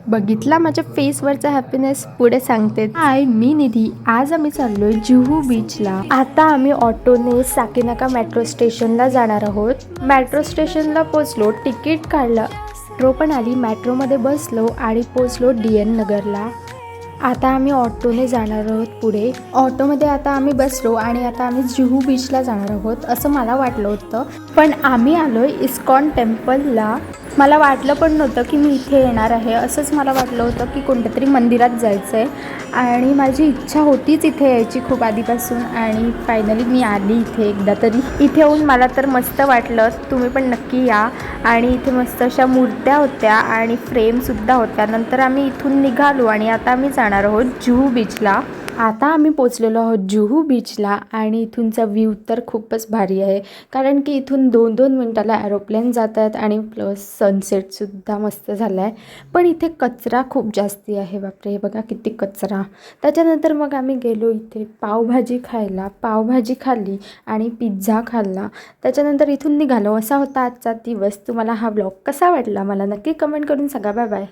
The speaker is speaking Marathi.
बघितला माझ्या फेसवरचा हॅपीनेस पुढे सांगते. हाय, मी निधी. आज आम्ही चाललोय जुहू बीचला. आता आम्ही ऑटोने साकीनाका मेट्रो स्टेशनला जाणार आहोत. मेट्रो स्टेशनला पोचलो, तिकीट काढलं, मेट्रो पण आली. मेट्रोमध्ये बसलो आणि पोचलो DN नगरला. आता आम्ही ऑटोने जाणार आहोत पुढे. ऑटोमध्ये आता आम्ही बसलो आणि आता आम्ही जुहू बीचला जाणार आहोत असं मला वाटलं होतं, पण आम्ही आलोय इस्कॉन टेम्पलला. मला वाटलं पण नव्हतं की मी इथे येणार आहे. असंच मला वाटलं होतं की कोणत्या तरी मंदिरात जायचं आहे आणि माझी इच्छा होतीच इथे यायची खूप आधीपासून. आणि फायनली मी आली इथे एकदा तरी. इथे येऊन मला तर मस्त वाटलं. तुम्ही पण नक्की या. आणि इथे मस्त अशा मूर्त्या होत्या आणि फ्रेमसुद्धा होत्या. नंतर आम्ही इथून निघालो आणि आता आम्ही जाणार आहोत जुहू बीचला. आता आम्ही पोचलेलो आहोत जुहू बीचला आणि इथूनचा व्ह्यू तर खूपच भारी आहे, कारण की इथून 2-2 मिनटाला एरोप्लेन जात आहेत आणि प्लस सनसेटसुद्धा मस्त झाला आहे. पण इथे कचरा खूप जास्ती आहे. बापरे, हे बघा किती कचरा. त्याच्यानंतर मग आम्ही गेलो इथे पावभाजी खायला. पावभाजी खाल्ली आणि पिझ्झा खाल्ला. त्याच्यानंतर इथून निघालो. असा होता आजचा दिवस. तुम्हाला हा ब्लॉग कसा वाटला मला नक्की कमेंट करून सांगा. Bye bye.